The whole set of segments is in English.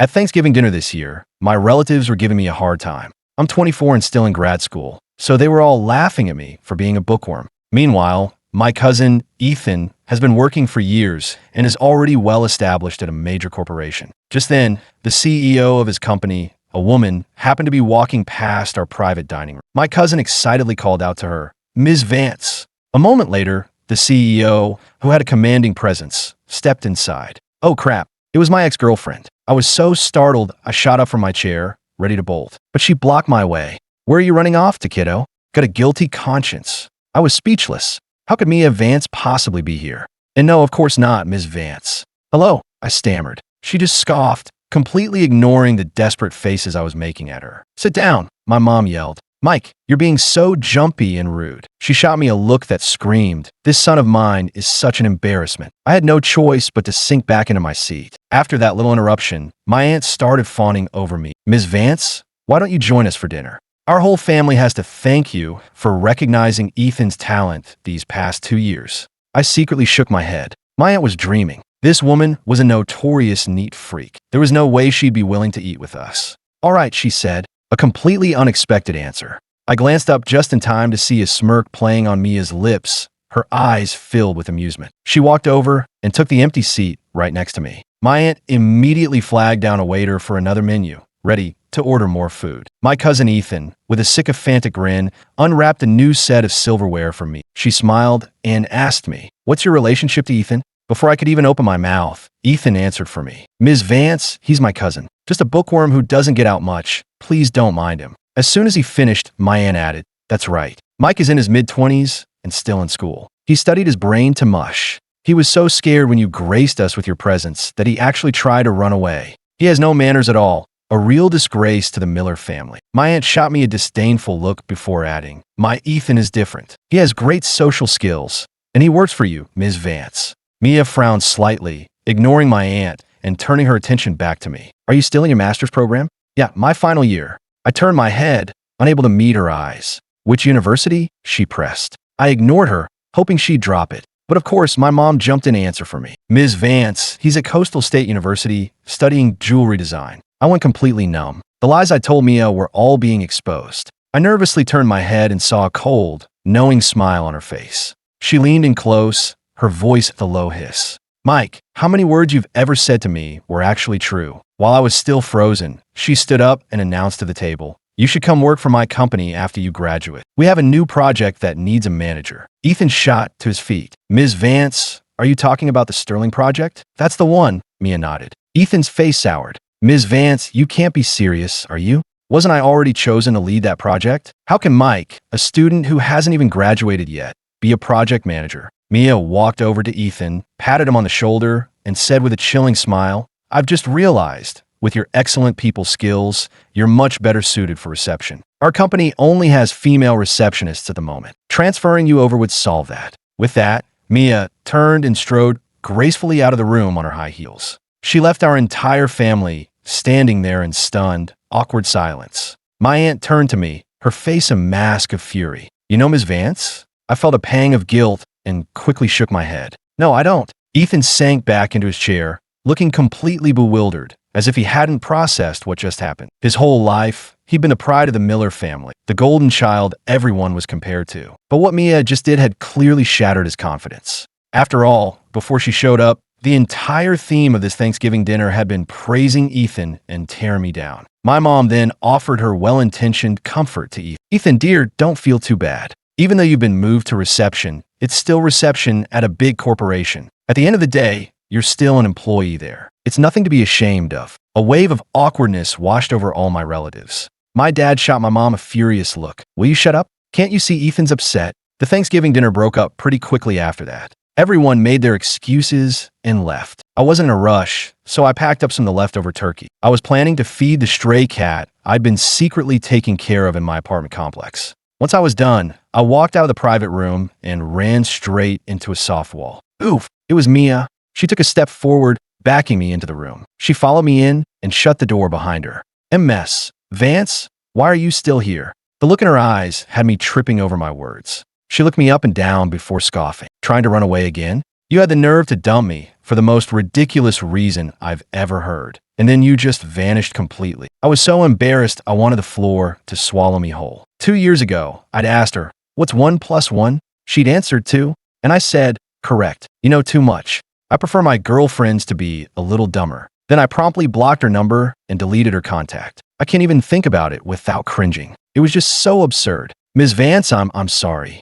At Thanksgiving dinner this year, my relatives were giving me a hard time. I'm 24 and still in grad school, so they were all laughing at me for being a bookworm. Meanwhile, my cousin, Ethan, has been working for years and is already well established at a major corporation. Just then, the CEO of his company, a woman, happened to be walking past our private dining room. My cousin excitedly called out to her, "Ms. Vance." A moment later, the CEO, who had a commanding presence, stepped inside. Oh crap, it was my ex-girlfriend. I was so startled, I shot up from my chair, ready to bolt. But she blocked my way. "Where are you running off to, kiddo?" Got a guilty conscience. I was speechless. How could Mia Vance possibly be here? And no, of course not, Ms. Vance. "Hello," I stammered. She just scoffed, completely ignoring the desperate faces I was making at her. "Sit down," my mom yelled. "Mike, you're being so jumpy and rude." She shot me a look that screamed, "This son of mine is such an embarrassment." I had no choice but to sink back into my seat. After that little interruption, my aunt started fawning over me. "Ms. Vance, why don't you join us for dinner? Our whole family has to thank you for recognizing Ethan's talent these past 2 years." I secretly shook my head. My aunt was dreaming. This woman was a notorious neat freak. There was no way she'd be willing to eat with us. "All right," she said, a completely unexpected answer. I glanced up just in time to see a smirk playing on Mia's lips, her eyes filled with amusement. She walked over and took the empty seat right next to me. My aunt immediately flagged down a waiter for another menu, ready to order more food. My cousin Ethan, with a sycophantic grin, unwrapped a new set of silverware for me. She smiled and asked me, "What's your relationship to Ethan?" Before I could even open my mouth, Ethan answered for me. "Ms. Vance, he's my cousin. Just a bookworm who doesn't get out much. Please don't mind him." As soon as he finished, my aunt added, "That's right. Mike is in his mid-20s and still in school. He studied his brain to mush. He was so scared when you graced us with your presence that he actually tried to run away. He has no manners at all. A real disgrace to the Miller family." My aunt shot me a disdainful look before adding, "My Ethan is different. He has great social skills, and he works for you, Ms. Vance." Mia frowned slightly, ignoring my aunt and turning her attention back to me. "Are you still in your master's program?" "Yeah, my final year." I turned my head, unable to meet her eyes. "Which university?" she pressed. I ignored her, hoping she'd drop it. But of course, my mom jumped in to answer for me. "Ms. Vance, he's at Coastal State University, studying jewelry design." I went completely numb. The lies I told Mia were all being exposed. I nervously turned my head and saw a cold, knowing smile on her face. She leaned in close, her voice at the low hiss. "Mike, how many words you've ever said to me were actually true?" While I was still frozen, she stood up and announced to the table, "You should come work for my company after you graduate. We have a new project that needs a manager." Ethan shot to his feet. "Ms. Vance, are you talking about the Sterling project?" "That's the one," Mia nodded. Ethan's face soured. "Ms. Vance, you can't be serious, are you? Wasn't I already chosen to lead that project? How can Mike, a student who hasn't even graduated yet, be a project manager?" Mia walked over to Ethan, patted him on the shoulder, and said with a chilling smile, "I've just realized, with your excellent people skills, you're much better suited for reception. Our company only has female receptionists at the moment. Transferring you over would solve that." With that, Mia turned and strode gracefully out of the room on her high heels. She left our entire family standing there in stunned, awkward silence. My aunt turned to me, her face a mask of fury. "You know Ms. Vance?" I felt a pang of guilt and quickly shook my head. "No, I don't." Ethan sank back into his chair, looking completely bewildered, as if he hadn't processed what just happened. His whole life, he'd been the pride of the Miller family, the golden child everyone was compared to. But what Mia just did had clearly shattered his confidence. After all, before she showed up, the entire theme of this Thanksgiving dinner had been praising Ethan and tearing me down. My mom then offered her well-intentioned comfort to Ethan. "Ethan, dear, don't feel too bad. Even though you've been moved to reception, it's still reception at a big corporation. At the end of the day, you're still an employee there. It's nothing to be ashamed of." A wave of awkwardness washed over all my relatives. My dad shot my mom a furious look. "Will you shut up? Can't you see Ethan's upset?" The Thanksgiving dinner broke up pretty quickly after that. Everyone made their excuses and left. I wasn't in a rush, so I packed up some of the leftover turkey. I was planning to feed the stray cat I'd been secretly taking care of in my apartment complex. Once I was done, I walked out of the private room and ran straight into a soft wall. Oof, it was Mia. She took a step forward, backing me into the room. She followed me in and shut the door behind her. "MS, Vance, why are you still here?" The look in her eyes had me tripping over my words. She looked me up and down before scoffing. "Trying to run away again? You had the nerve to dump me for the most ridiculous reason I've ever heard. and then you just vanished completely. I was so embarrassed I wanted the floor to swallow me whole. 2 years ago, I'd asked her, "What's 1 plus 1?" She'd answered 2, and I said, "Correct. You know too much. I prefer my girlfriends to be a little dumber." Then I promptly blocked her number and deleted her contact. I can't even think about it without cringing. It was just so absurd. Ms. Vance, I'm sorry.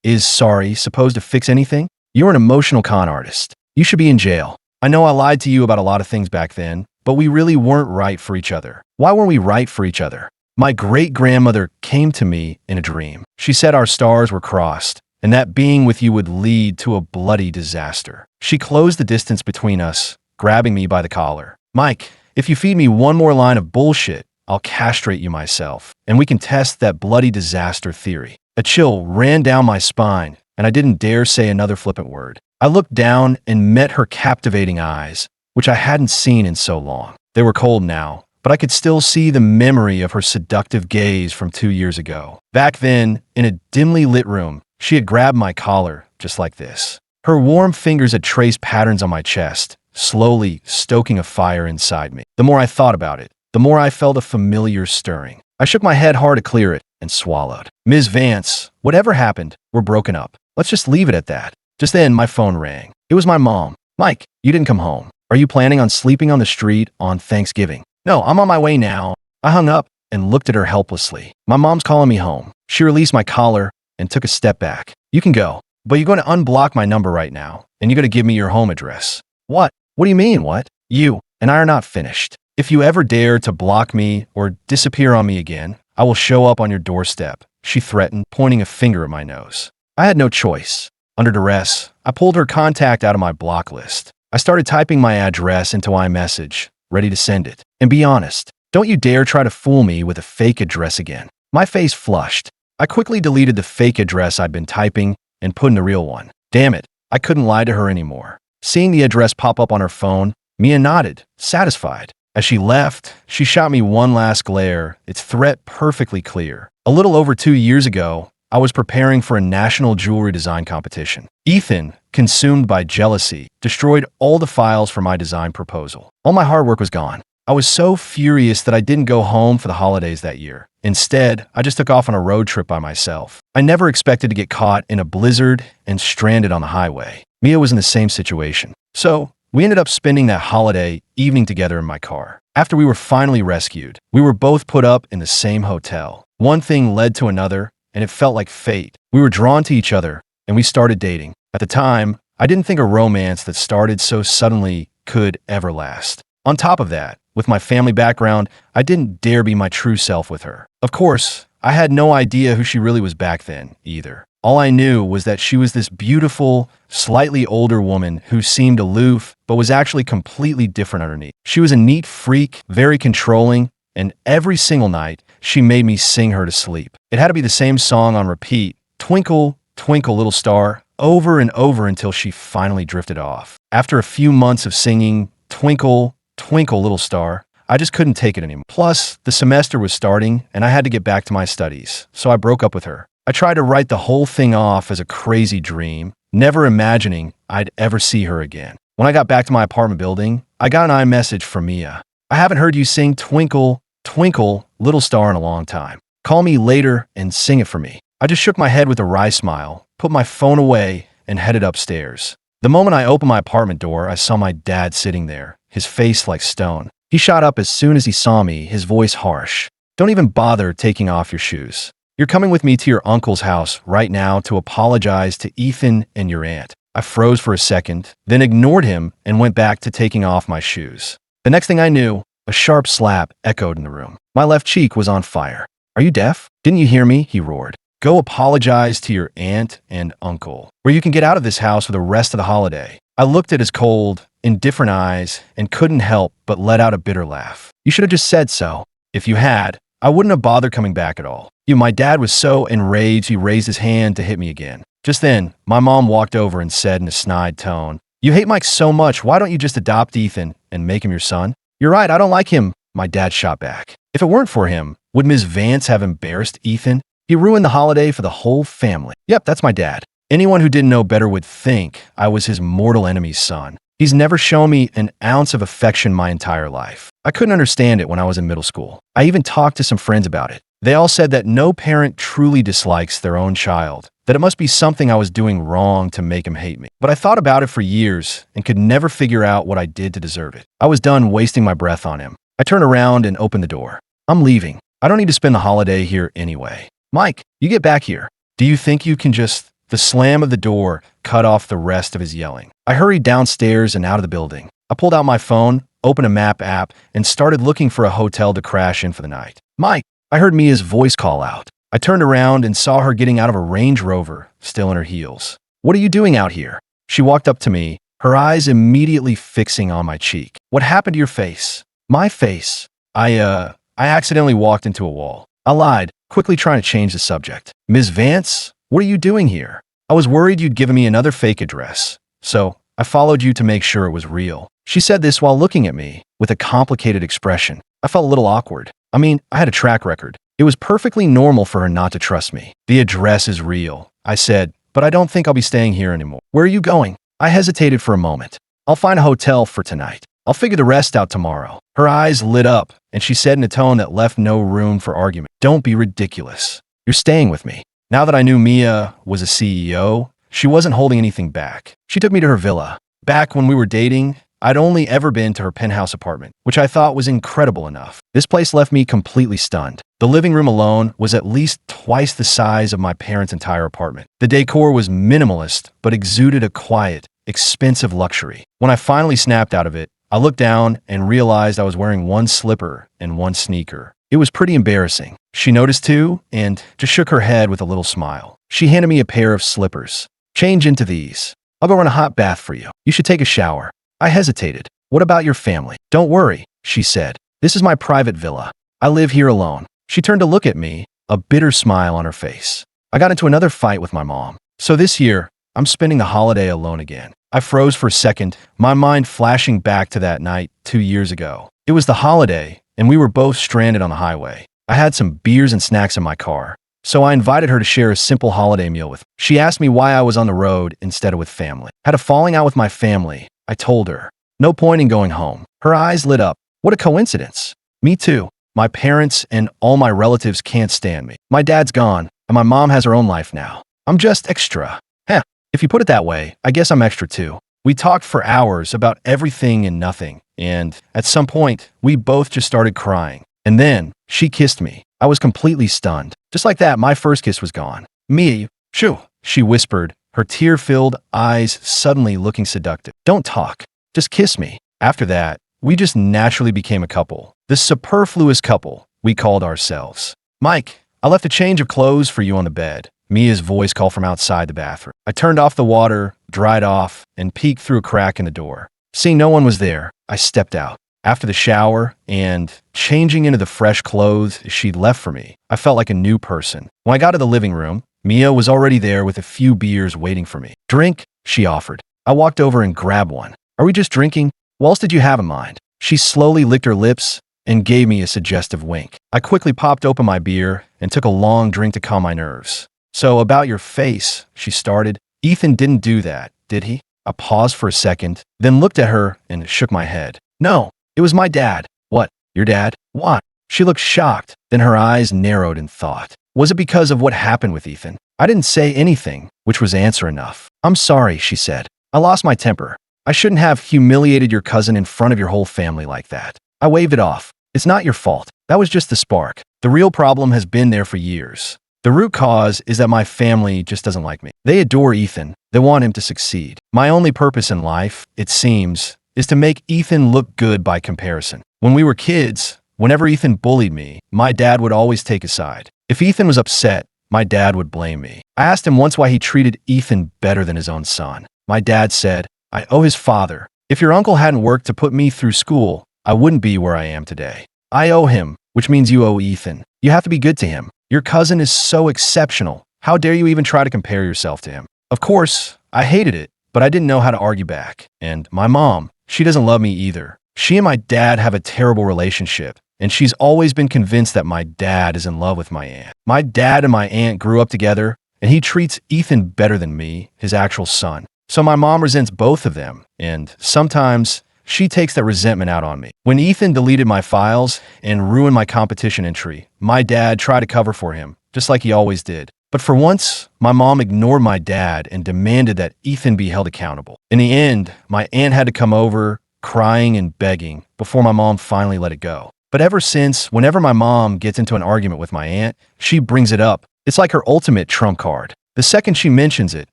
Is sorry supposed to fix anything? You're an emotional con artist. You should be in jail. I know I lied to you about a lot of things back then, but we really weren't right for each other. Why weren't we right for each other? My great-grandmother came to me in a dream. She said our stars were crossed, and that being with you would lead to a bloody disaster. She closed the distance between us, grabbing me by the collar. "Mike, if you feed me one more line of bullshit, I'll castrate you myself, and we can test that bloody disaster theory." A chill ran down my spine, and I didn't dare say another flippant word. I looked down and met her captivating eyes, which I hadn't seen in so long. They were cold now, but I could still see the memory of her seductive gaze from 2 years ago. Back then, in a dimly lit room, she had grabbed my collar, just like this. Her warm fingers had traced patterns on my chest, slowly stoking a fire inside me. The more I thought about it, the more I felt a familiar stirring. I shook my head hard to clear it and swallowed. "Ms. Vance, whatever happened, we're broken up. Let's just leave it at that." Just then, my phone rang. It was my mom. "Mike, you didn't come home. Are you planning on sleeping on the street on Thanksgiving?" "No, I'm on my way now." I hung up and looked at her helplessly. My mom's calling me home. She released my collar and took a step back. "You can go, but you're going to unblock my number right now, and you're going to give me your home address." "What? What do you mean, what?" "You and I are not finished. If you ever dare to block me or disappear on me again, I will show up on your doorstep," she threatened, pointing a finger at my nose. I had no choice. Under duress, I pulled her contact out of my block list. I started typing my address into iMessage, ready to send it. And be honest, don't you dare try to fool me with a fake address again. My face flushed. I quickly deleted the fake address I'd been typing and put in the real one. Damn it, I couldn't lie to her anymore. Seeing the address pop up on her phone, Mia nodded, satisfied. As she left, she shot me one last glare, its threat perfectly clear. A little over 2 years ago, I was preparing for a national jewelry design competition. Ethan, consumed by jealousy, destroyed all the files for my design proposal. All my hard work was gone. I was so furious that I didn't go home for the holidays that year. Instead, I just took off on a road trip by myself. I never expected to get caught in a blizzard and stranded on the highway. Mia was in the same situation. So, we ended up spending that holiday evening together in my car. After we were finally rescued, we were both put up in the same hotel. One thing led to another, and it felt like fate. We were drawn to each other, and we started dating. At the time, I didn't think a romance that started so suddenly could ever last. On top of that, with my family background, I didn't dare be my true self with her. Of course, I had no idea who she really was back then, either. All I knew was that she was this beautiful, slightly older woman who seemed aloof, but was actually completely different underneath. She was a neat freak, very controlling, and every single night, she made me sing her to sleep. It had to be the same song on repeat, "Twinkle, Twinkle, Little Star," over and over until she finally drifted off. After a few months of singing "Twinkle, Twinkle, Little Star," I just couldn't take it anymore. Plus, the semester was starting, and I had to get back to my studies, so I broke up with her. I tried to write the whole thing off as a crazy dream, never imagining I'd ever see her again. When I got back to my apartment building, I got an iMessage from Mia. "I haven't heard you sing Twinkle, Twinkle, Little Star in a long time. Call me later and sing it for me." I just shook my head with a wry smile, put my phone away, and headed upstairs. The moment I opened my apartment door, I saw my dad sitting there, his face like stone. He shot up as soon as he saw me, his voice harsh. "Don't even bother taking off your shoes. You're coming with me to your uncle's house right now to apologize to Ethan and your aunt." I froze for a second, then ignored him and went back to taking off my shoes. The next thing I knew, a sharp slap echoed in the room. My left cheek was on fire. "Are you deaf? Didn't you hear me?" he roared. "Go apologize to your aunt and uncle, or you can get out of this house for the rest of the holiday." I looked at his cold, indifferent eyes and couldn't help but let out a bitter laugh. "You should have just said so. If you had, I wouldn't have bothered coming back at all." My dad was so enraged he raised his hand to hit me again. Just then, my mom walked over and said in a snide tone, "You hate Mike so much, why don't you just adopt Ethan and make him your son?" "You're right, I don't like him," my dad shot back. "If it weren't for him, would Ms. Vance have embarrassed Ethan? He ruined the holiday for the whole family." Yep, that's my dad. Anyone who didn't know better would think I was his mortal enemy's son. He's never shown me an ounce of affection my entire life. I couldn't understand it when I was in middle school. I even talked to some friends about it. They all said that no parent truly dislikes their own child, that it must be something I was doing wrong to make him hate me. But I thought about it for years and could never figure out what I did to deserve it. I was done wasting my breath on him. I turned around and opened the door. I'm leaving. I don't need to spend the holiday here anyway. Mike, you get back here. Do you think you can just... The slam of the door cut off the rest of his yelling. I hurried downstairs and out of the building. I pulled out my phone, opened a map app, and started looking for a hotel to crash in for the night. Mike, I heard Mia's voice call out. I turned around and saw her getting out of a Range Rover, still in her heels. What are you doing out here? She walked up to me, her eyes immediately fixing on my cheek. What happened to your face? My face? I accidentally walked into a wall. I lied, quickly trying to change the subject. Ms. Vance? What are you doing here? I was worried you'd given me another fake address, so I followed you to make sure it was real. She said this while looking at me with a complicated expression. I felt a little awkward. I mean, I had a track record. It was perfectly normal for her not to trust me. The address is real, I said, but I don't think I'll be staying here anymore. Where are you going? I hesitated for a moment. I'll find a hotel for tonight. I'll figure the rest out tomorrow. Her eyes lit up, and she said in a tone that left no room for argument, Don't be ridiculous. You're staying with me. Now that I knew Mia was a CEO, she wasn't holding anything back. She took me to her villa. Back when we were dating, I'd only ever been to her penthouse apartment, which I thought was incredible enough. This place left me completely stunned. The living room alone was at least twice the size of my parents' entire apartment. The decor was minimalist, but exuded a quiet, expensive luxury. When I finally snapped out of it, I looked down and realized I was wearing one slipper and one sneaker. It was pretty embarrassing. She noticed too and just shook her head with a little smile. She handed me a pair of slippers. Change into these. I'll go run a hot bath for you. You should take a shower. I hesitated. What about your family? Don't worry, she said. This is my private villa. I live here alone. She turned to look at me, a bitter smile on her face. I got into another fight with my mom. So this year, I'm spending the holiday alone again. I froze for a second, my mind flashing back to that night 2 years ago. It was the holiday, and we were both stranded on the highway. I had some beers and snacks in my car, so I invited her to share a simple holiday meal with me. She asked me why I was on the road instead of with family. Had a falling out with my family, I told her. No point in going home. Her eyes lit up. What a coincidence. Me too. My parents and all my relatives can't stand me. My dad's gone, and my mom has her own life now. I'm just extra. Heh, if you put it that way, I guess I'm extra too. We talked for hours about everything and nothing, and at some point, we both just started crying. And then, she kissed me. I was completely stunned. Just like that, my first kiss was gone. Me, shoo, she whispered, her tear-filled eyes suddenly looking seductive. Don't talk. Just kiss me. After that, we just naturally became a couple. The superfluous couple we called ourselves. Mike, I left a change of clothes for you on the bed. Mia's voice called from outside the bathroom. I turned off the water, dried off, and peeked through a crack in the door. Seeing no one was there, I stepped out. After the shower and changing into the fresh clothes she'd left for me, I felt like a new person. When I got to the living room, Mia was already there with a few beers waiting for me. Drink, she offered. I walked over and grabbed one. Are we just drinking? What else did you have in mind? She slowly licked her lips and gave me a suggestive wink. I quickly popped open my beer and took a long drink to calm my nerves. So about your face, she started. Ethan didn't do that, did he? I paused for a second, then looked at her and shook my head. No, it was my dad. What, your dad? Why? She looked shocked, then her eyes narrowed in thought. Was it because of what happened with Ethan? I didn't say anything, which was answer enough. I'm sorry, she said. I lost my temper. I shouldn't have humiliated your cousin in front of your whole family like that. I waved it off. It's not your fault. That was just the spark. The real problem has been there for years. The root cause is that my family just doesn't like me. They adore Ethan. They want him to succeed. My only purpose in life, it seems, is to make Ethan look good by comparison. When we were kids, whenever Ethan bullied me, my dad would always take a side. If Ethan was upset, my dad would blame me. I asked him once why he treated Ethan better than his own son. My dad said, I owe his father. If your uncle hadn't worked to put me through school, I wouldn't be where I am today. I owe him, which means you owe Ethan. You have to be good to him. Your cousin is so exceptional. How dare you even try to compare yourself to him? Of course, I hated it, but I didn't know how to argue back. And my mom, she doesn't love me either. She and my dad have a terrible relationship, and she's always been convinced that my dad is in love with my aunt. My dad and my aunt grew up together, and he treats Ethan better than me, his actual son. So my mom resents both of them, and sometimes she takes that resentment out on me. When Ethan deleted my files and ruined my competition entry, my dad tried to cover for him, just like he always did. But for once, my mom ignored my dad and demanded that Ethan be held accountable. In the end, my aunt had to come over, crying and begging, before my mom finally let it go. But ever since, whenever my mom gets into an argument with my aunt, she brings it up. It's like her ultimate trump card. The second she mentions it,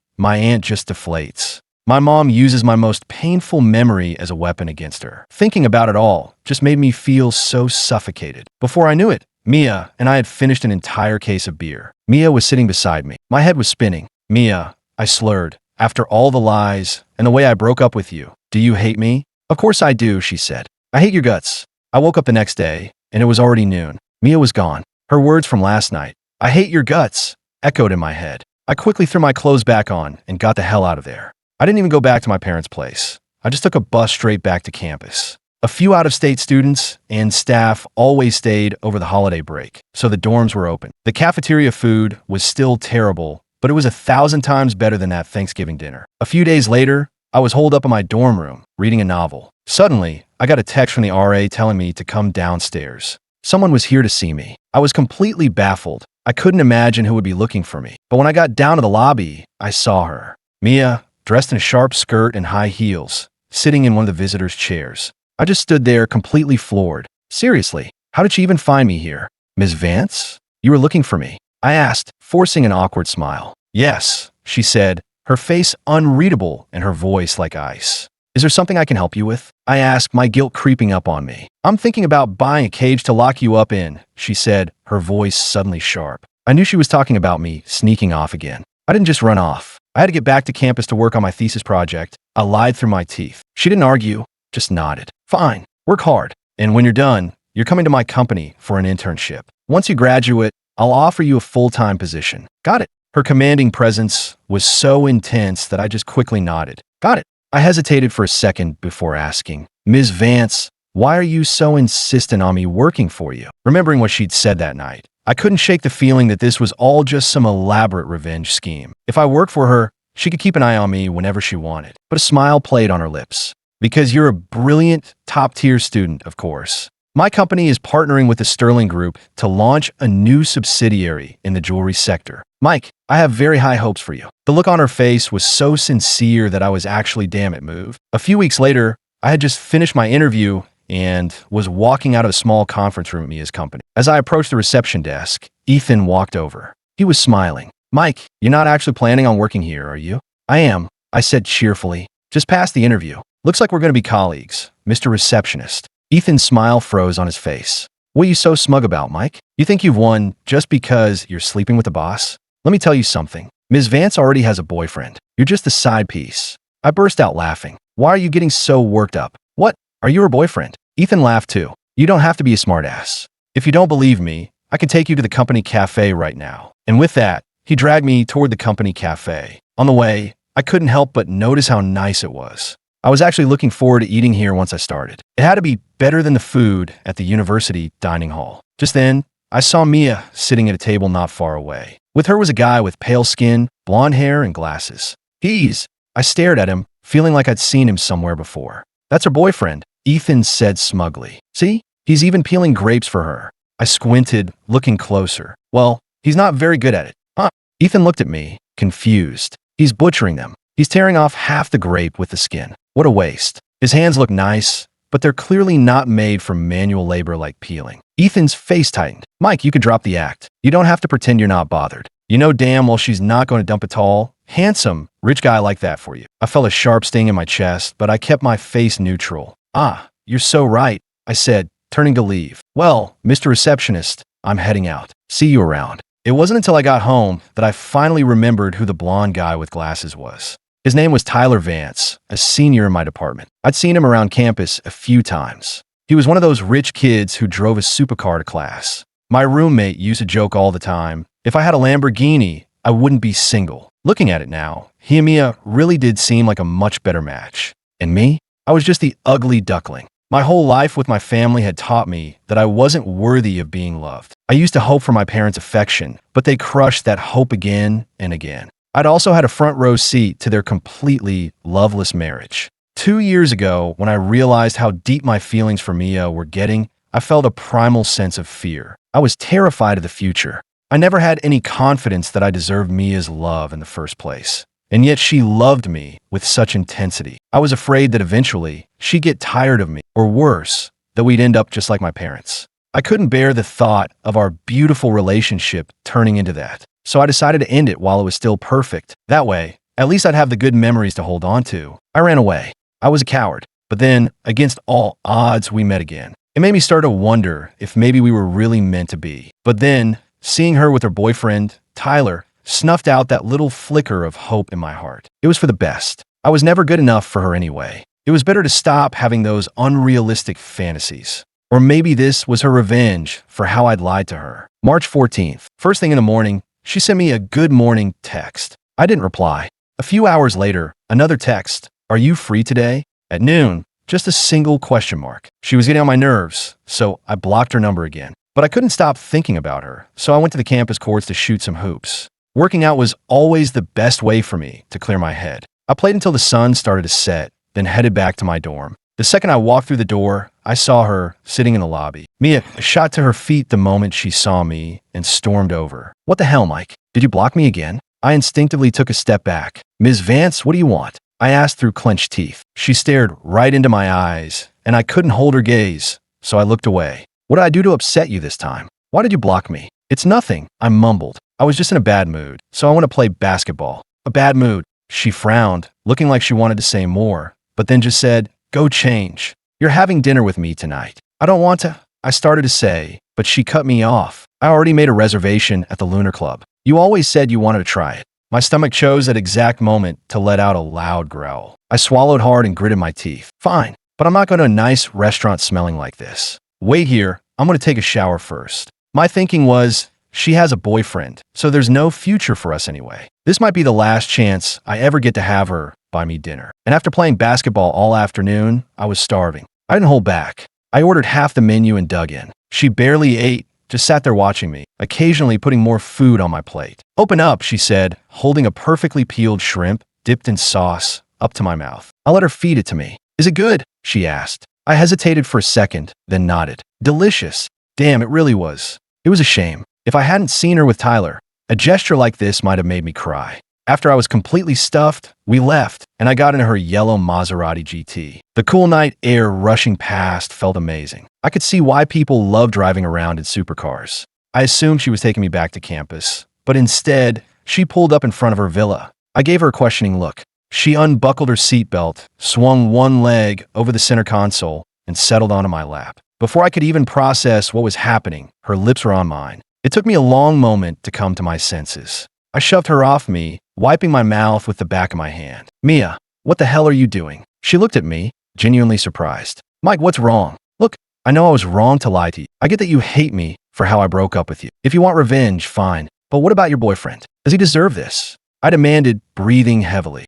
my aunt just deflates. My mom uses my most painful memory as a weapon against her. Thinking about it all just made me feel so suffocated. Before I knew it, Mia and I had finished an entire case of beer. Mia was sitting beside me. My head was spinning. "Mia," I slurred, "after all the lies and the way I broke up with you, do you hate me?" "Of course I do," she said. "I hate your guts." I woke up the next day, and it was already noon. Mia was gone. Her words from last night, "I hate your guts," echoed in my head. I quickly threw my clothes back on and got the hell out of there. I didn't even go back to my parents' place. I just took a bus straight back to campus. A few out-of-state students and staff always stayed over the holiday break, so the dorms were open. The cafeteria food was still terrible, but it was 1,000 times better than that Thanksgiving dinner. A few days later, I was holed up in my dorm room, reading a novel. Suddenly, I got a text from the RA telling me to come downstairs. Someone was here to see me. I was completely baffled. I couldn't imagine who would be looking for me. But when I got down to the lobby, I saw her. Mia, dressed in a sharp skirt and high heels, sitting in one of the visitors' chairs. I just stood there completely floored. Seriously, how did she even find me here? "Ms. Vance? You were looking for me?" I asked, forcing an awkward smile. "Yes," she said, her face unreadable and her voice like ice. "Is there something I can help you with?" I asked, my guilt creeping up on me. "I'm thinking about buying a cage to lock you up in," she said, her voice suddenly sharp. I knew she was talking about me sneaking off again. I didn't just run off. I had to get back to campus to work on my thesis project. I lied through my teeth. She didn't argue, just nodded. "Fine, work hard. And when you're done, you're coming to my company for an internship. Once you graduate, I'll offer you a full-time position." "Got it." Her commanding presence was so intense that I just quickly nodded. "Got it." I hesitated for a second before asking, "Ms. Vance, why are you so insistent on me working for you?" Remembering what she'd said that night, I couldn't shake the feeling that this was all just some elaborate revenge scheme. If I worked for her, she could keep an eye on me whenever she wanted. But a smile played on her lips. "Because you're a brilliant, top-tier student, of course. My company is partnering with the Sterling Group to launch a new subsidiary in the jewelry sector. Mike, I have very high hopes for you." The look on her face was so sincere that I was actually damn it moved. A few weeks later, I had just finished my interview and was walking out of a small conference room at Mia's company. As I approached the reception desk, Ethan walked over. He was smiling. "Mike, you're not actually planning on working here, are you?" "I am," I said cheerfully. "Just passed the interview. Looks like we're going to be colleagues, Mr. Receptionist." Ethan's smile froze on his face. "What are you so smug about, Mike? You think you've won just because you're sleeping with the boss? Let me tell you something. Ms. Vance already has a boyfriend. You're just a side piece." I burst out laughing. "Why are you getting so worked up? What? Are you her boyfriend?" Ethan laughed too. "You don't have to be a smartass. If you don't believe me, I can take you to the company cafe right now." And with that, he dragged me toward the company cafe. On the way, I couldn't help but notice how nice it was. I was actually looking forward to eating here once I started. It had to be better than the food at the university dining hall. Just then, I saw Mia sitting at a table not far away. With her was a guy with pale skin, blonde hair, and glasses. I stared at him, feeling like I'd seen him somewhere before. "That's her boyfriend," Ethan said smugly. "See? He's even peeling grapes for her." I squinted, looking closer. "Well, he's not very good at it." "Huh?" Ethan looked at me, confused. "He's butchering them. He's tearing off half the grape with the skin. What a waste." His hands look nice, but they're clearly not made for manual labor like peeling. Ethan's face tightened. "Mike, you could drop the act. You don't have to pretend you're not bothered. You know damn well she's not going to dump a tall, handsome, rich guy like that for you." I felt a sharp sting in my chest, but I kept my face neutral. "Ah, you're so right," I said, turning to leave. "Well, Mr. Receptionist, I'm heading out. See you around." It wasn't until I got home that I finally remembered who the blonde guy with glasses was. His name was Tyler Vance, a senior in my department. I'd seen him around campus a few times. He was one of those rich kids who drove a supercar to class. My roommate used to joke all the time, if I had a Lamborghini, I wouldn't be single. Looking at it now, he and Mia really did seem like a much better match. And me? I was just the ugly duckling. My whole life with my family had taught me that I wasn't worthy of being loved. I used to hope for my parents' affection, but they crushed that hope again and again. I'd also had a front row seat to their completely loveless marriage. 2 years ago, when I realized how deep my feelings for Mia were getting, I felt a primal sense of fear. I was terrified of the future. I never had any confidence that I deserved Mia's love in the first place. And yet she loved me with such intensity. I was afraid that eventually she'd get tired of me, or worse, that we'd end up just like my parents. I couldn't bear the thought of our beautiful relationship turning into that. So I decided to end it while it was still perfect. That way, at least I'd have the good memories to hold on to. I ran away. I was a coward. But then, against all odds, we met again. It made me start to wonder if maybe we were really meant to be. But then, seeing her with her boyfriend, Tyler, snuffed out that little flicker of hope in my heart. It was for the best. I was never good enough for her anyway. It was better to stop having those unrealistic fantasies. Or maybe this was her revenge for how I'd lied to her. March 14th. First thing in the morning, she sent me a good morning text. I didn't reply. A few hours later, another text. Are you free today? At noon, just a single question mark. She was getting on my nerves, so I blocked her number again. But I couldn't stop thinking about her, so I went to the campus courts to shoot some hoops. Working out was always the best way for me to clear my head. I played until the sun started to set, then headed back to my dorm. The second I walked through the door, I saw her sitting in the lobby. Mia shot to her feet the moment she saw me and stormed over. What the hell, Mike? Did you block me again? I instinctively took a step back. Ms. Vance, what do you want? I asked through clenched teeth. She stared right into my eyes, and I couldn't hold her gaze, so I looked away. What did I do to upset you this time? Why did you block me? It's nothing, I mumbled. I was just in a bad mood, so I want to play basketball. A bad mood. She frowned, looking like she wanted to say more, but then just said, go change. You're having dinner with me tonight. I don't want to, I started to say, but she cut me off. I already made a reservation at the Lunar Club. You always said you wanted to try it. My stomach chose that exact moment to let out a loud growl. I swallowed hard and gritted my teeth. Fine, but I'm not going to a nice restaurant smelling like this. Wait here, I'm going to take a shower first. My thinking was, she has a boyfriend, so there's no future for us anyway. This might be the last chance I ever get to have her buy me dinner. And after playing basketball all afternoon, I was starving. I didn't hold back. I ordered half the menu and dug in. She barely ate, just sat there watching me, occasionally putting more food on my plate. Open up, she said, holding a perfectly peeled shrimp, dipped in sauce, up to my mouth. I let her feed it to me. Is it good? She asked. I hesitated for a second, then nodded. Delicious. Damn, it really was. It was a shame. If I hadn't seen her with Tyler, a gesture like this might have made me cry. After I was completely stuffed, we left, and I got in her yellow Maserati GT. The cool night air rushing past felt amazing. I could see why people love driving around in supercars. I assumed she was taking me back to campus, but instead, she pulled up in front of her villa. I gave her a questioning look. She unbuckled her seatbelt, swung one leg over the center console, and settled onto my lap. Before I could even process what was happening, her lips were on mine. It took me a long moment to come to my senses. I shoved her off me, wiping my mouth with the back of my hand. Mia, what the hell are you doing? She looked at me, genuinely surprised. Mike, what's wrong? Look, I know I was wrong to lie to you. I get that you hate me for how I broke up with you. If you want revenge, fine. But what about your boyfriend? Does he deserve this? I demanded, breathing heavily.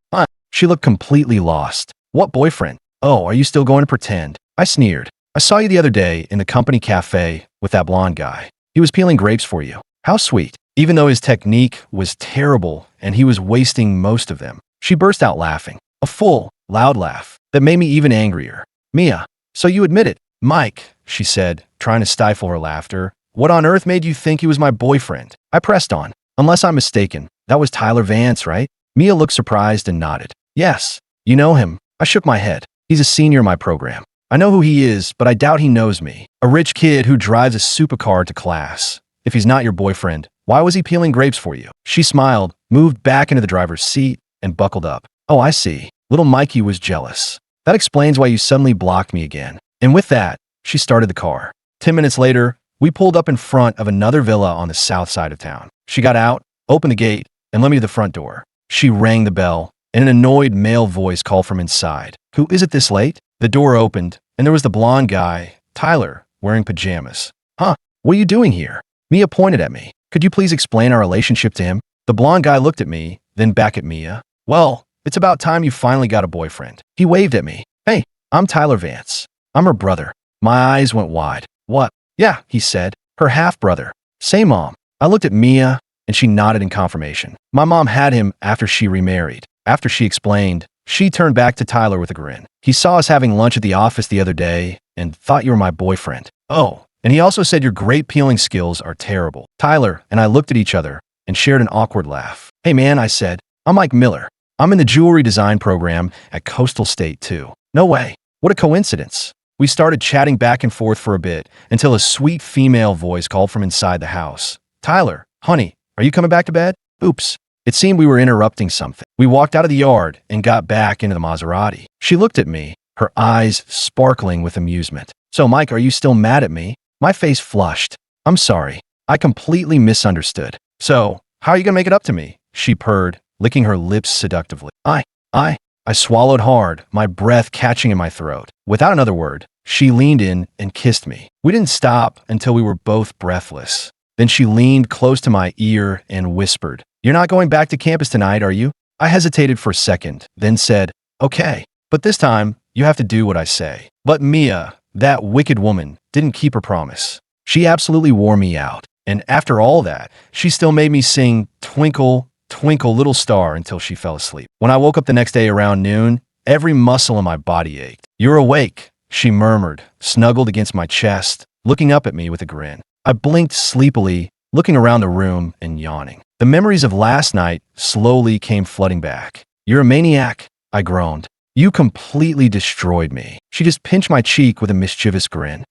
She looked completely lost. What boyfriend? Oh, are you still going to pretend? I sneered. I saw you the other day in the company cafe with that blonde guy. He was peeling grapes for you. How sweet. Even though his technique was terrible and he was wasting most of them. She burst out laughing. A full, loud laugh that made me even angrier. Mia, so you admit it. Mike, she said, trying to stifle her laughter. What on earth made you think he was my boyfriend? I pressed on. Unless I'm mistaken, that was Tyler Vance, right? Mia looked surprised and nodded. Yes. You know him. I shook my head. He's a senior in my program. I know who he is, but I doubt he knows me. A rich kid who drives a supercar to class. If he's not your boyfriend, why was he peeling grapes for you? She smiled, moved back into the driver's seat, and buckled up. Oh, I see. Little Mikey was jealous. That explains why you suddenly blocked me again. And with that, she started the car. 10 minutes later, we pulled up in front of another villa on the south side of town. She got out, opened the gate, and led me to the front door. She rang the bell, and an annoyed male voice called from inside. Who is it this late? The door opened, and there was the blonde guy, Tyler, wearing pajamas. Huh, what are you doing here? Mia pointed at me. Could you please explain our relationship to him? The blonde guy looked at me, then back at Mia. Well, it's about time you finally got a boyfriend. He waved at me. Hey, I'm Tyler Vance. I'm her brother. My eyes went wide. What? Yeah, he said. Her half-brother. Say, Mom. I looked at Mia, and she nodded in confirmation. My mom had him after she remarried. After she explained, she turned back to Tyler with a grin. He saw us having lunch at the office the other day and thought you were my boyfriend. Oh, and he also said your grape peeling skills are terrible. Tyler and I looked at each other and shared an awkward laugh. Hey man, I said, I'm Mike Miller. I'm in the jewelry design program at Coastal State too. No way. What a coincidence. We started chatting back and forth for a bit until a sweet female voice called from inside the house. Tyler, honey, are you coming back to bed? Oops. It seemed we were interrupting something. We walked out of the yard and got back into the Maserati. She looked at me, her eyes sparkling with amusement. So, Mike, are you still mad at me? My face flushed. I'm sorry. I completely misunderstood. So, how are you going to make it up to me? She purred, licking her lips seductively. I swallowed hard, my breath catching in my throat. Without another word, she leaned in and kissed me. We didn't stop until we were both breathless. Then she leaned close to my ear and whispered, You're not going back to campus tonight, are you? I hesitated for a second, then said, Okay, but this time, you have to do what I say. But Mia, that wicked woman, didn't keep her promise. She absolutely wore me out. And after all that, she still made me sing Twinkle, Twinkle Little Star until she fell asleep. When I woke up the next day around noon, every muscle in my body ached. You're awake, she murmured, snuggled against my chest, looking up at me with a grin. I blinked sleepily, looking around the room and yawning. The memories of last night slowly came flooding back. You're a maniac, I groaned. You completely destroyed me. She just pinched my cheek with a mischievous grin.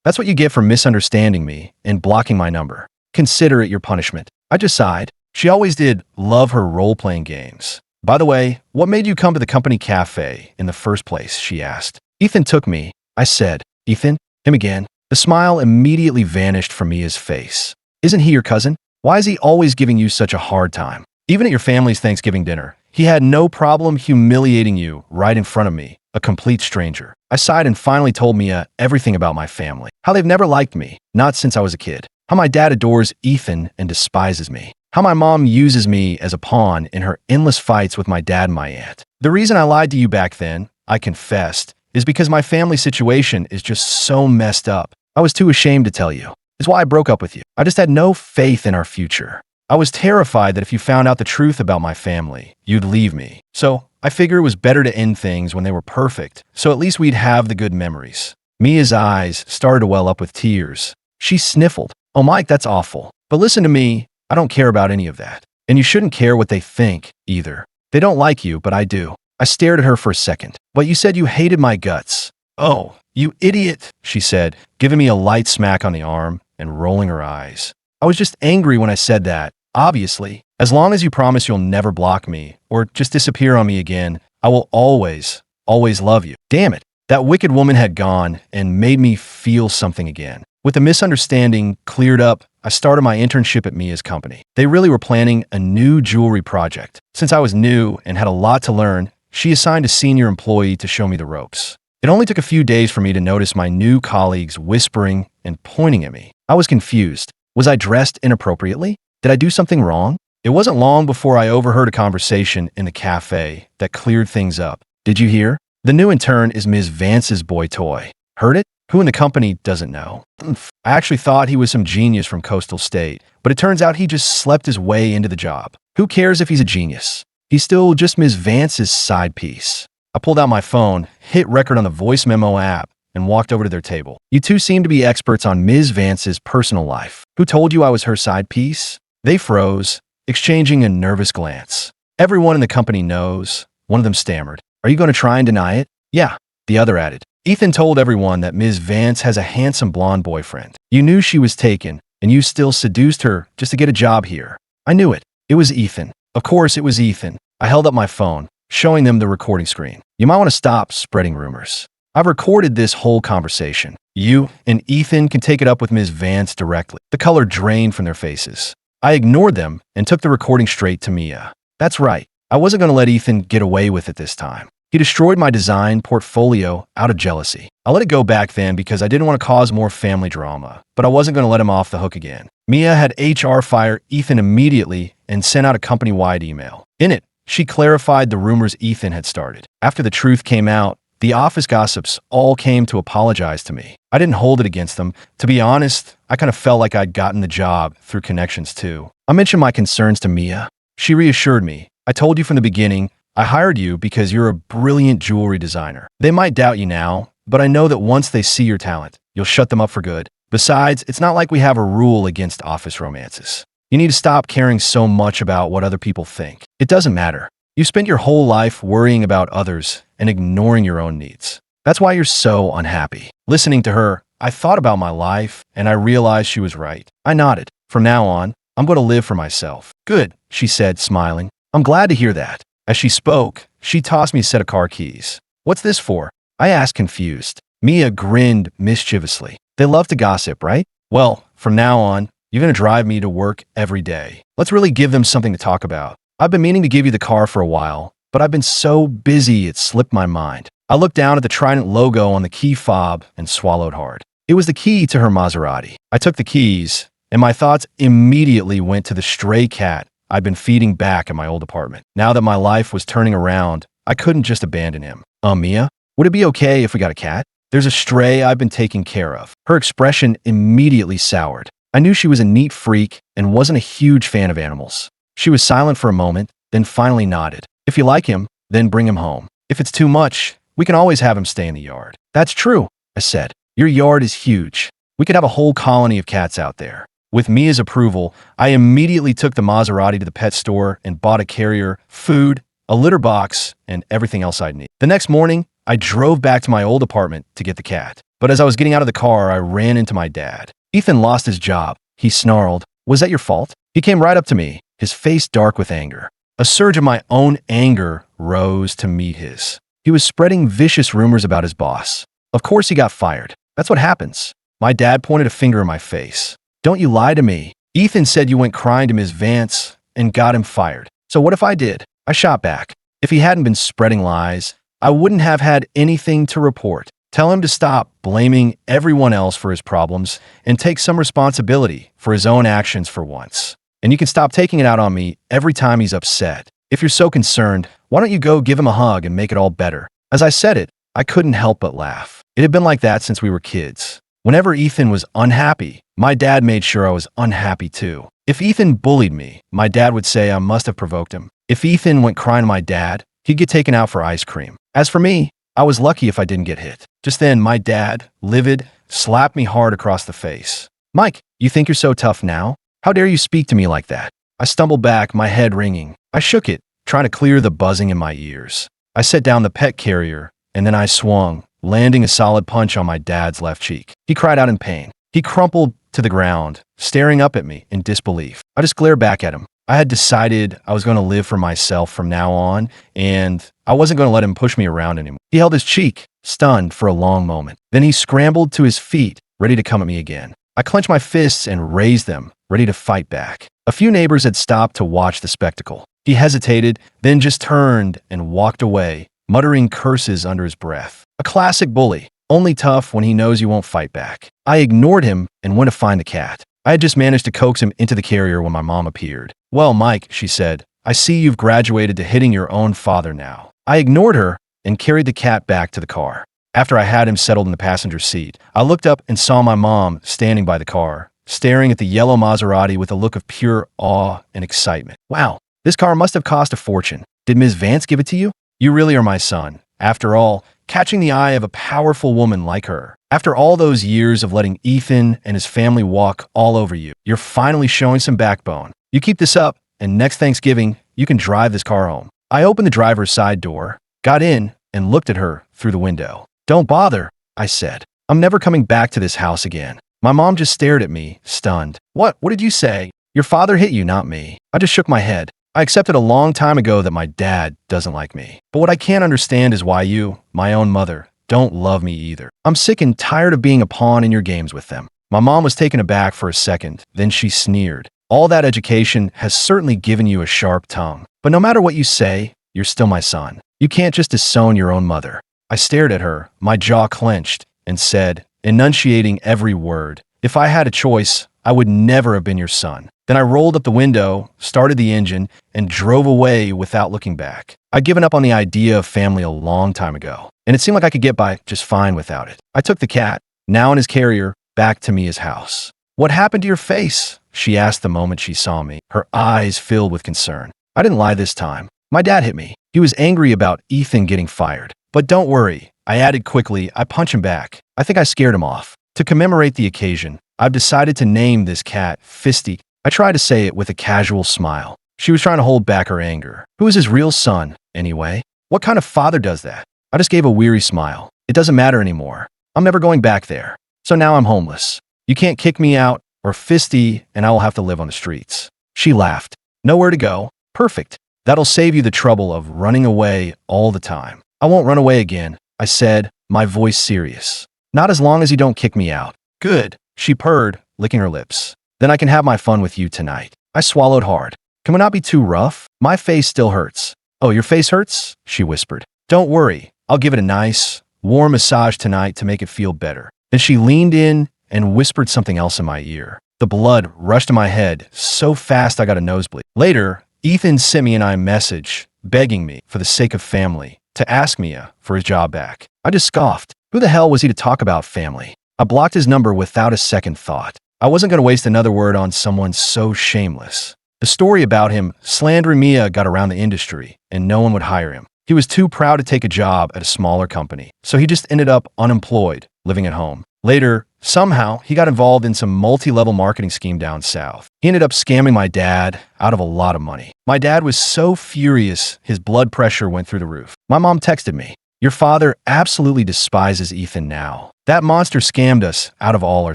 That's what you get for misunderstanding me and blocking my number. Consider it your punishment. I just sighed. She always did love her role-playing games. By the way, what made you come to the company cafe in the first place? She asked. Ethan took me. I said, Ethan? Him again? The smile immediately vanished from Mia's face. Isn't he your cousin? Why is he always giving you such a hard time? Even at your family's Thanksgiving dinner, he had no problem humiliating you right in front of me, a complete stranger. I sighed and finally told Mia everything about my family. How they've never liked me, not since I was a kid. How my dad adores Ethan and despises me. How my mom uses me as a pawn in her endless fights with my dad and my aunt. The reason I lied to you back then, I confessed, is because my family situation is just so messed up. I was too ashamed to tell you. It's why I broke up with you. I just had no faith in our future. I was terrified that if you found out the truth about my family, you'd leave me. So I figured it was better to end things when they were perfect, so at least we'd have the good memories. Mia's eyes started to well up with tears. She sniffled. Oh, Mike, that's awful. But listen to me. I don't care about any of that. And you shouldn't care what they think, either. They don't like you, but I do. I stared at her for a second. But you said you hated my guts. Oh, you idiot, she said, giving me a light smack on the arm and rolling her eyes. I was just angry when I said that. Obviously, as long as you promise you'll never block me or just disappear on me again, I will always love you. Damn it. That wicked woman had gone and made me feel something again. With the misunderstanding cleared up, I started my internship at Mia's company. They really were planning a new jewelry project. Since I was new and had a lot to learn, she assigned a senior employee to show me the ropes. It only took a few days for me to notice my new colleagues whispering and pointing at me. I was confused. Was I dressed inappropriately? Did I do something wrong? It wasn't long before I overheard a conversation in the cafe that cleared things up. Did you hear? The new intern is Ms. Vance's boy toy. Heard it? Who in the company doesn't know? I actually thought he was some genius from Coastal State, but it turns out he just slept his way into the job. Who cares if he's a genius? He's still just Ms. Vance's side piece. I pulled out my phone, hit record on the voice memo app, and walked over to their table. You two seem to be experts on Ms. Vance's personal life. Who told you I was her side piece? They froze, exchanging a nervous glance. Everyone in the company knows. One of them stammered. Are you going to try and deny it? Yeah, the other added. Ethan told everyone that Ms. Vance has a handsome blonde boyfriend. You knew she was taken, and you still seduced her just to get a job here. I knew it. It was Ethan. Of course it was Ethan. I held up my phone, showing them the recording screen. You might want to stop spreading rumors. I've recorded this whole conversation. You and Ethan can take it up with Ms. Vance directly. The color drained from their faces. I ignored them and took the recording straight to Mia. That's right. I wasn't going to let Ethan get away with it this time. He destroyed my design portfolio out of jealousy. I let it go back then because I didn't want to cause more family drama, but I wasn't going to let him off the hook again. Mia had HR fire Ethan immediately and sent out a company-wide email. In it, she clarified the rumors Ethan had started. After the truth came out, The office gossips all came to apologize to me. I didn't hold it against them. To be honest, I kind of felt like I'd gotten the job through connections too. I mentioned my concerns to Mia. She reassured me. I told you from the beginning, I hired you because you're a brilliant jewelry designer. They might doubt you now, but I know that once they see your talent, you'll shut them up for good. Besides, it's not like we have a rule against office romances. You need to stop caring so much about what other people think. It doesn't matter. You spent your whole life worrying about others and ignoring your own needs. That's why you're so unhappy. Listening to her, I thought about my life and I realized she was right. I nodded. From now on, I'm going to live for myself. Good, she said, smiling. I'm glad to hear that. As she spoke, she tossed me a set of car keys. What's this for? I asked, confused. Mia grinned mischievously. They love to gossip, right? Well, from now on, you're going to drive me to work every day. Let's really give them something to talk about. I've been meaning to give you the car for a while, but I've been so busy it slipped my mind. I looked down at the Trident logo on the key fob and swallowed hard. It was the key to her Maserati. I took the keys, and my thoughts immediately went to the stray cat I'd been feeding back at my old apartment. Now that my life was turning around, I couldn't just abandon him. Mia, would it be okay if we got a cat? There's a stray I've been taking care of. Her expression immediately soured. I knew she was a neat freak and wasn't a huge fan of animals. She was silent for a moment, then finally nodded. If you like him, then bring him home. If it's too much, we can always have him stay in the yard. That's true, I said. Your yard is huge. We could have a whole colony of cats out there. With Mia's approval, I immediately took the Maserati to the pet store and bought a carrier, food, a litter box, and everything else I'd need. The next morning, I drove back to my old apartment to get the cat. But as I was getting out of the car, I ran into my dad. Ethan lost his job. He snarled. Was that your fault? He came right up to me, his face dark with anger. A surge of my own anger rose to meet his. He was spreading vicious rumors about his boss. Of course he got fired. That's what happens. My dad pointed a finger in my face. Don't you lie to me. Ethan said you went crying to Ms. Vance and got him fired. So what if I did? I shot back. If he hadn't been spreading lies, I wouldn't have had anything to report. Tell him to stop blaming everyone else for his problems and take some responsibility for his own actions for once. And you can stop taking it out on me every time he's upset. If you're so concerned, why don't you go give him a hug and make it all better? As I said it, I couldn't help but laugh. It had been like that since we were kids. Whenever Ethan was unhappy, my dad made sure I was unhappy too. If Ethan bullied me, my dad would say I must have provoked him. If Ethan went crying to my dad, he'd get taken out for ice cream. As for me, I was lucky if I didn't get hit. Just then, my dad, livid, slapped me hard across the face. Mike, you think you're so tough now? How dare you speak to me like that? I stumbled back, my head ringing. I shook it, trying to clear the buzzing in my ears. I set down the pet carrier, and then I swung, landing a solid punch on my dad's left cheek. He cried out in pain. He crumpled to the ground, staring up at me in disbelief. I just glared back at him. I had decided I was going to live for myself from now on, and I wasn't going to let him push me around anymore. He held his cheek, stunned for a long moment. Then he scrambled to his feet, ready to come at me again. I clenched my fists and raised them, ready to fight back. A few neighbors had stopped to watch the spectacle. He hesitated, then just turned and walked away, muttering curses under his breath. A classic bully, only tough when he knows you won't fight back. I ignored him and went to find the cat. I had just managed to coax him into the carrier when my mom appeared. Well, Mike, she said, I see you've graduated to hitting your own father now. I ignored her and carried the cat back to the car. After I had him settled in the passenger seat, I looked up and saw my mom standing by the car, staring at the yellow Maserati with a look of pure awe and excitement. Wow, this car must have cost a fortune. Did Ms. Vance give it to you? You really are my son. After all, catching the eye of a powerful woman like her. After all those years of letting Ethan and his family walk all over you, you're finally showing some backbone. You keep this up, and next Thanksgiving, you can drive this car home. I opened the driver's side door, got in, and looked at her through the window. Don't bother, I said. I'm never coming back to this house again. My mom just stared at me, stunned. What did you say? Your father hit you, not me. I just shook my head. I accepted a long time ago that my dad doesn't like me. But what I can't understand is why you, my own mother, don't love me either. I'm sick and tired of being a pawn in your games with them. My mom was taken aback for a second, then she sneered. All that education has certainly given you a sharp tongue. But no matter what you say, you're still my son. You can't just disown your own mother. I stared at her, my jaw clenched, and said, enunciating every word, if I had a choice, I would never have been your son. Then I rolled up the window, started the engine, and drove away without looking back. I'd given up on the idea of family a long time ago, and it seemed like I could get by just fine without it. I took the cat, now in his carrier, back to Mia's house. "What happened to your face?" she asked the moment she saw me, her eyes filled with concern. I didn't lie this time. My dad hit me. He was angry about Ethan getting fired. But don't worry, I added quickly, I punch him back. I think I scared him off. To commemorate the occasion, I've decided to name this cat Fisty. I tried to say it with a casual smile. She was trying to hold back her anger. Who is his real son, anyway? What kind of father does that? I just gave a weary smile. It doesn't matter anymore. I'm never going back there. So now I'm homeless. You can't kick me out, or Fisty, and I will have to live on the streets. She laughed. Nowhere to go. Perfect. That'll save you the trouble of running away all the time. I won't run away again, I said, my voice serious. Not as long as you don't kick me out. Good, she purred, licking her lips. Then I can have my fun with you tonight. I swallowed hard. Can we not be too rough? My face still hurts. Oh, your face hurts? She whispered. Don't worry. I'll give it a nice, warm massage tonight to make it feel better. Then she leaned in and whispered something else in my ear. The blood rushed to my head so fast I got a nosebleed. Later, Ethan sent me a message begging me, for the sake of family, to ask Mia for his job back. I just scoffed. Who the hell was he to talk about family? I blocked his number without a second thought. I wasn't going to waste another word on someone so shameless. The story about him slandering Mia got around the industry, and no one would hire him. He was too proud to take a job at a smaller company, so he just ended up unemployed, living at home. Later, somehow, he got involved in some multi-level marketing scheme down south. He ended up scamming my dad out of a lot of money. My dad was so furious, his blood pressure went through the roof. My mom texted me, "Your father absolutely despises Ethan now. That monster scammed us out of all our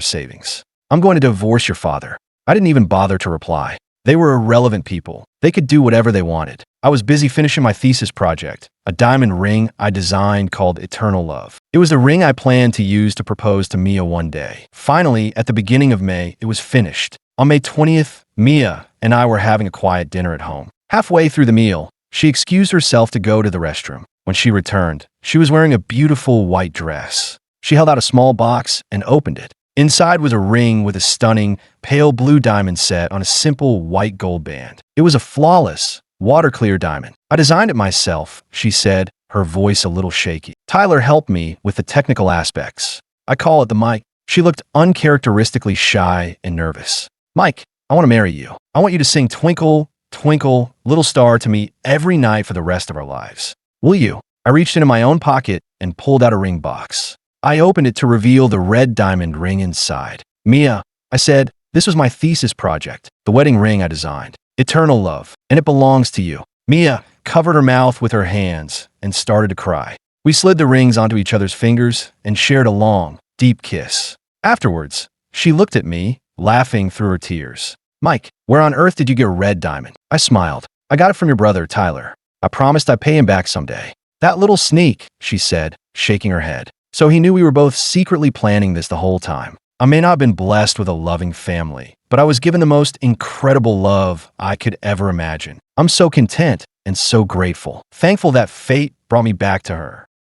savings. I'm going to divorce your father." I didn't even bother to reply. They were irrelevant people. They could do whatever they wanted. I was busy finishing my thesis project, a diamond ring I designed called Eternal Love. It was a ring I planned to use to propose to Mia one day. Finally, at the beginning of May, it was finished. On May 20th, Mia and I were having a quiet dinner at home. Halfway through the meal, she excused herself to go to the restroom. When she returned, she was wearing a beautiful white dress. She held out a small box and opened it. Inside was a ring with a stunning, pale blue diamond set on a simple white gold band. It was a flawless, water-clear diamond. "I designed it myself," she said, her voice a little shaky. "Tyler helped me with the technical aspects. I call it the mic." She looked uncharacteristically shy and nervous. "Mike, I want to marry you. I want you to sing Twinkle, Twinkle, Little Star to me every night for the rest of our lives. Will you?" I reached into my own pocket and pulled out a ring box. I opened it to reveal the red diamond ring inside. "Mia," I said, "this was my thesis project, the wedding ring I designed. Eternal Love, and it belongs to you." Mia covered her mouth with her hands and started to cry. We slid the rings onto each other's fingers and shared a long, deep kiss. Afterwards, she looked at me, laughing through her tears. "Mike, where on earth did you get a red diamond?" I smiled. "I got it from your brother, Tyler. I promised I'd pay him back someday." "That little sneak," she said, shaking her head. So he knew we were both secretly planning this the whole time. I may not have been blessed with a loving family, but I was given the most incredible love I could ever imagine. I'm so content and so grateful. Thankful that fate brought me back to her.